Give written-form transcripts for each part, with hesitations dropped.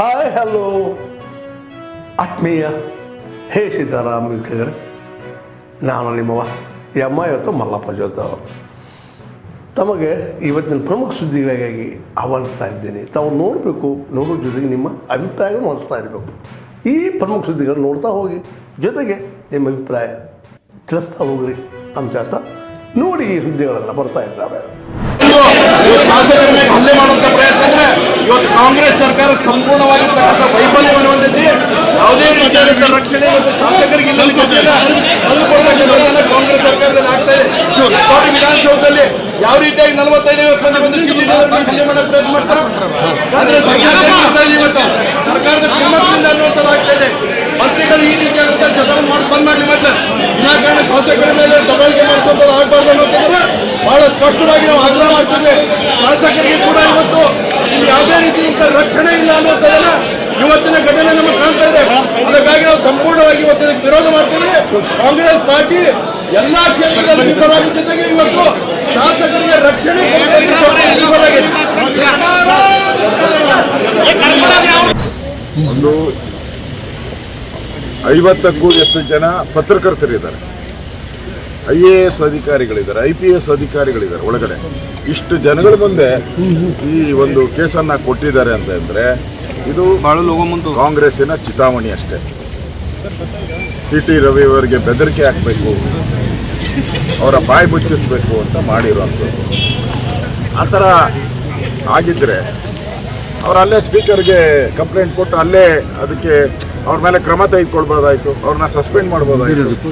Hi hello ಆತ್ಮೀಯ ಹೇ ಸೀತಾರಾಮ್ ವೀಕ್ಷಕರೇ, ನಾನು ನಿಮ್ಮವ ಇವತ್ತು ಮಲ್ಲಪ್ಪ ಜೋತ ತಮಗೆ ಇವತ್ತಿನ ಪ್ರಮುಖ ಸುದ್ದಿಗಳಿಗಾಗಿ ಆಹ್ವಾನಿಸ್ತಾ ಇದ್ದೀನಿ. ತಾವು ನೋಡಬೇಕು, ನೋಡೋ ಜೊತೆಗೆ ನಿಮ್ಮ ಅಭಿಪ್ರಾಯಗಳು ಮಾಡಿಸ್ತಾ ಇರಬೇಕು. ಈ ಪ್ರಮುಖ ಸುದ್ದಿಗಳನ್ನು ನೋಡ್ತಾ ಹೋಗಿ, ಜೊತೆಗೆ ನಿಮ್ಮ ಅಭಿಪ್ರಾಯ ತಿಳಿಸ್ತಾ ಹೋಗ್ರಿ ಅಂತ ಹೇಳ್ತಾ ನೋಡಿ ಈ ಸುದ್ದಿಗಳೆಲ್ಲ ಬರ್ತಾ ಇದ್ದಾವೆ. ಶಾಸಕರ ಮೇಲೆ ಹಲ್ಲೆ ಮಾಡುವಂತ ಪ್ರಯತ್ನ ಅಂದ್ರೆ ಇವತ್ತು ಕಾಂಗ್ರೆಸ್ ಸರ್ಕಾರ ಸಂಪೂರ್ಣವಾಗಿರ್ತಕ್ಕಂಥ ವೈಫಲ್ಯವನ್ನು ಹೊಂದಿದ್ದು, ಯಾವುದೇ ರೀತಿಯಾದಂತಹ ರಕ್ಷಣೆ ಮತ್ತು ಶಾಸಕರಿಗೆ ಕಾಂಗ್ರೆಸ್ ಸರ್ಕಾರದಲ್ಲಿ ಆಗ್ತಾ ಇದೆ. ವಿಧಾನಸೌಧದಲ್ಲಿ ಯಾವ ರೀತಿಯಾಗಿ 45 ಹಲ್ಲೆ ಮಾಡೋ ಪ್ರಯತ್ನ ಮಾಡ್ತಾರೆ. ಆದ್ರೆ ಸರ್ಕಾರದ ಕಿಮ್ಮತ್ತಿನಿಂದ ಅನ್ನುವಂಥದ್ದು ಇದೆ. ಮಂತ್ರಿಗಳು ಈ ರೀತಿಯಾದಂತಹ ಚಟವನ್ನು ಮಾಡಿ ಬಂದ್ ಮಾಡಲಿ, ಮತ್ತೆ ವಿನಾಕಾರಣ ಶಾಸಕರ ಮೇಲೆ ದಬ್ಬಾಳಿಕೆ ಮಾಡಿಸುವಂಥದ್ದು ಆಗಬಾರ್ದು ಅನ್ನೋಂಥದ್ರೆ ಬಹಳ ಸ್ಪಷ್ಟವಾಗಿ ನಾವು ಆಗ್ರಹ ಮಾಡ್ತೀವಿ. ಶಾಸಕರಿಗೆ ಕೂಡ ಇವತ್ತು ಯಾವುದೇ ರೀತಿಯಿಂದ ರಕ್ಷಣೆ ಇಲ್ಲ ಅನ್ನೋದನ್ನ ಇವತ್ತಿನ ಘಟನೆ ನಮಗೆ ಕಾಣ್ತಾ ಇದೆ. ಅದಕ್ಕಾಗಿ ನಾವು ಸಂಪೂರ್ಣವಾಗಿ ಇವತ್ತು ವಿರೋಧ ಮಾಡ್ತೀವಿ. ಕಾಂಗ್ರೆಸ್ ಪಾರ್ಟಿ ಎಲ್ಲಾ ಕ್ಷೇತ್ರದಲ್ಲಿ ವಿಫಲಾದ ಜೊತೆಗೆ ಇವತ್ತು ಶಾಸಕರಿಗೆ ರಕ್ಷಣೆ ಒಂದು 50ಕ್ಕೂ ಹೆಚ್ಚು ಜನ ಪತ್ರಕರ್ತರಿದ್ದಾರೆ, IAS ಅಧಿಕಾರಿಗಳಿದ್ದಾರೆ, IPS ಅಧಿಕಾರಿಗಳಿದ್ದಾರೆ. ಒಳಗಡೆ ಇಷ್ಟು ಜನಗಳ ಮುಂದೆ ಈ ಒಂದು ಕೇಸನ್ನು ಕೊಟ್ಟಿದ್ದಾರೆ ಅಂತಂದರೆ ಇದು ಕಾಂಗ್ರೆಸ್ಸಿನ ಚಿತಾವಣಿ ಅಷ್ಟೇ. CT ರವಿ ಅವರಿಗೆ ಬೆದರಿಕೆ ಹಾಕಬೇಕು, ಅವರ ಬಾಯಿ ಮುಚ್ಚಿಸ್ಬೇಕು ಅಂತ ಮಾಡಿರುವಂಥದ್ದು. ಆ ಥರ ಆಗಿದ್ದರೆ ಅವ್ರು ಅಲ್ಲೇ ಸ್ಪೀಕರ್ಗೆ ಕಂಪ್ಲೇಂಟ್ ಕೊಟ್ಟು ಅಲ್ಲೇ ಅದಕ್ಕೆ ಅವ್ರ ಮೇಲೆ ಕ್ರಮ ತೆಗೆದುಕೊಳ್ಬೋದಾಯಿತು, ಅವ್ರನ್ನ ಸಸ್ಪೆಂಡ್ ಮಾಡ್ಬೋದಾಯಿತು.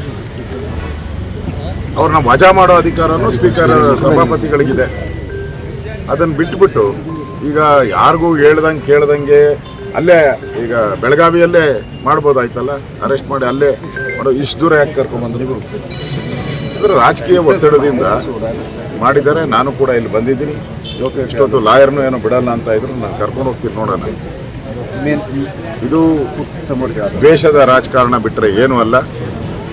ಅವ್ರನ್ನ ವಜಾ ಮಾಡೋ ಅಧಿಕಾರನೂ ಸ್ಪೀಕರ್ ಸಭಾಪತಿಗಳಿಗಿದೆ. ಅದನ್ನು ಬಿಟ್ಬಿಟ್ಟು ಈಗ ಯಾರಿಗೂ ಕೇಳ್ದಂಗೆ ಅಲ್ಲೇ ಈಗ ಬೆಳಗಾವಿಯಲ್ಲೇ ಮಾಡ್ಬೋದಾಯ್ತಲ್ಲ, ಅರೆಸ್ಟ್ ಮಾಡಿ ಅಲ್ಲೇ ಮಾಡೋ. ಇಷ್ಟು ದೂರ ಯಾಕೆ ಕರ್ಕೊಂಡ್ಬಂದು ನೀವು? ಅಂದರೆ ರಾಜಕೀಯ ಒತ್ತಡದಿಂದ ಮಾಡಿದ್ದಾರೆ. ನಾನು ಕೂಡ ಇಲ್ಲಿ ಬಂದಿದ್ದೀನಿ. ಇಷ್ಟೊತ್ತು ಲಾಯರ್ನು ಏನೋ ಬಿಡಲ್ಲ ಅಂತ ಇದ್ರು, ನಾನು ಕರ್ಕೊಂಡು ಹೋಗ್ತೀನಿ ನೋಡೋಣ. ಇದು ದ್ವೇಷದ ರಾಜಕಾರಣ ಬಿಟ್ಟರೆ ಏನೂ ಅಲ್ಲ.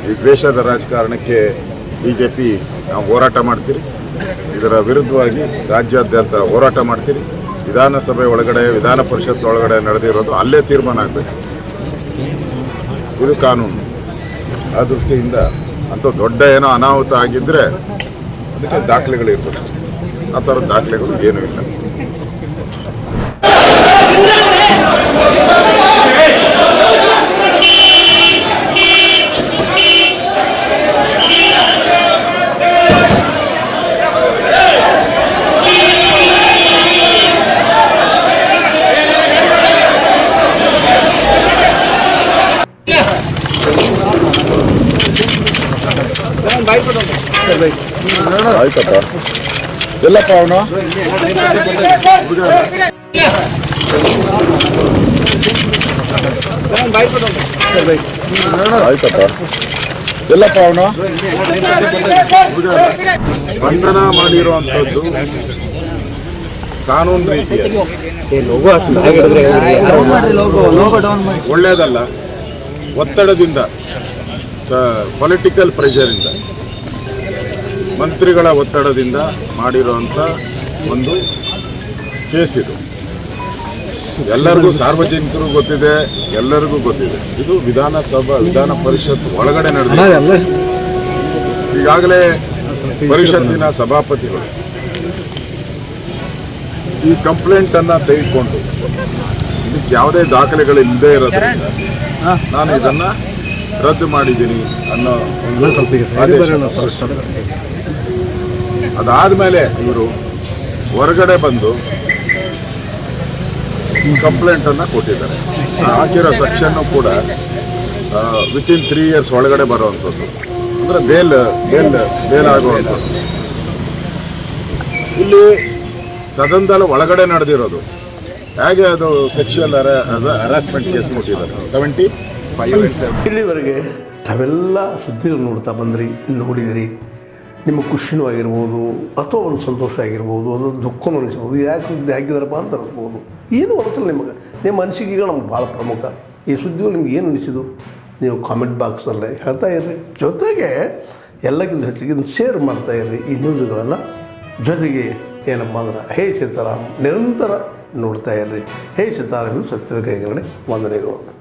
ಈ ದ್ವೇಷದ ರಾಜಕಾರಣಕ್ಕೆ BJP ನಾವು ಹೋರಾಟ ಮಾಡ್ತೀರಿ. ಇದರ ವಿರುದ್ಧವಾಗಿ ರಾಜ್ಯಾದ್ಯಂತ ಹೋರಾಟ ಮಾಡ್ತೀರಿ. ವಿಧಾನಸಭೆ ಒಳಗಡೆ, ವಿಧಾನ ಪರಿಷತ್ ಒಳಗಡೆ ನಡೆದಿರೋದು ಅಲ್ಲೇ ತೀರ್ಮಾನ ಆಗಬೇಕು. ಇದು ಕಾನೂನು. ಆ ದೃಷ್ಟಿಯಿಂದ ಅಂಥ ದೊಡ್ಡ ಏನೋ ಅನಾಹುತ ಆಗಿದ್ದರೆ ಅದಕ್ಕೆ ದಾಖಲೆಗಳಿರ್ಬೇಕು. ಆ ಥರದ ದಾಖಲೆಗಳು ಏನೂ ಇಲ್ಲ. ಆಯ್ತಪ್ಪ, ಎಲ್ಲಪ್ಪ ಅವನು ಆಯ್ತಪ್ಪ, ಎಲ್ಲಪ್ಪ ಅವನು ಬಂಧನ ಮಾಡಿರುವಂಥದ್ದು ಕಾನೂನು ರೀತಿಯಲ್ಲಿ ಒಳ್ಳೆಯದಲ್ಲ. ಒತ್ತಡದಿಂದ, ಪೊಲಿಟಿಕಲ್ ಪ್ರೆಷರಿಂದ, ಮಂತ್ರಿಗಳ ಒತ್ತಡದಿಂದ ಮಾಡಿರುವಂಥ ಒಂದು ಕೇಸ್ ಇದು. ಎಲ್ಲರಿಗೂ, ಸಾರ್ವಜನಿಕರು ಗೊತ್ತಿದೆ, ಎಲ್ಲರಿಗೂ ಗೊತ್ತಿದೆ. ಇದು ವಿಧಾನ ಪರಿಷತ್ ಒಳಗಡೆ ನಡೆದಿದೆ. ಈಗಾಗಲೇ ಪರಿಷತ್ತಿನ ಸಭಾಪತಿಗಳು ಈ ಕಂಪ್ಲೇಂಟನ್ನು ತೆಗೆದುಕೊಂಡು ಇದಕ್ಕೆ ಯಾವುದೇ ದಾಖಲೆಗಳಿಲ್ಲದೆ ಇರೋದ್ರಿಂದ ನಾನು ಇದನ್ನು ರದ್ದು ಮಾಡಿದ್ದೀನಿ ಅನ್ನೋ ಒಂದು ಅದಾದಮೇಲೆ ಇವರು ಹೊರಗಡೆ ಬಂದು ಕಂಪ್ಲೇಂಟನ್ನು ಕೊಟ್ಟಿದ್ದಾರೆ. ಹಾಕಿರೋ ಸೆಕ್ಷನ್ನು ಕೂಡ ವಿತಿನ್ 3 years ಒಳಗಡೆ ಬರುವಂಥದ್ದು, ಅಂದರೆ ಬೇಲ್ ಆಗುವಂಥದ್ದು. ಇಲ್ಲಿ ಸದನದಲ್ಲಿ ಒಳಗಡೆ ನಡೆದಿರೋದು ಹೇಗೆ ಅದು ಸೆಕ್ಷುವಲ್ ಹರಾಸ್ಮೆಂಟ್ ಕೇಸ್ ಮುಟ್ಟಿದ್ದಾರೆ 75. ಇಲ್ಲಿವರೆಗೆ ತಾವೆಲ್ಲ ಸುದ್ದಿಗಳು ನೋಡ್ತಾ ಬಂದ್ರಿ, ನೋಡಿದಿರಿ. ನಿಮ್ಮ ಖುಷಿನೂ ಆಗಿರ್ಬೋದು, ಅಥವಾ ಒಂದು ಸಂತೋಷ ಆಗಿರ್ಬೋದು, ಅದು ದುಃಖನೂ ಅನಿಸ್ಬೋದು. ಯಾಕೆ ಸುದ್ದಿ ಹಾಕಿದಾರಪ್ಪ ಅಂತ ಅನಿಸ್ಬೋದು. ಏನು ಅನಿಸಲ್ಲ ನಿಮಗೆ. ನಿಮ್ಮ ಅನಿಸಿಕೆಗಳು ನಮ್ಗೆ ಭಾಳ ಪ್ರಮುಖ. ಈ ಸುದ್ದಿಗಳು ನಿಮ್ಗೆ ಏನು ಅನಿಸಿದ್ದು ನೀವು ಕಾಮೆಂಟ್ ಬಾಕ್ಸಲ್ಲೇ ಹೇಳ್ತಾ ಇರ್ರಿ. ಜೊತೆಗೆ ಎಲ್ಲಕ್ಕಿಂತ ಹೆಚ್ಚಿಗೆ ಇದನ್ನು ಶೇರ್ ಮಾಡ್ತಾಯಿರ್ರಿ ಈ ನ್ಯೂಸ್ಗಳನ್ನು. ಜೊತೆಗೆ ಏನಪ್ಪ ಅಂದ್ರೆ ಹೇ ಸೀತಾರಾಮ್ ನಿರಂತರ ನೋಡ್ತಾ ಇರ್ರಿ. ಹೇ ಸಿತಾರಾಮಿ ಸತ್ಯದ ಕೈಗರಣೆ ವಂದನೆಗಳು.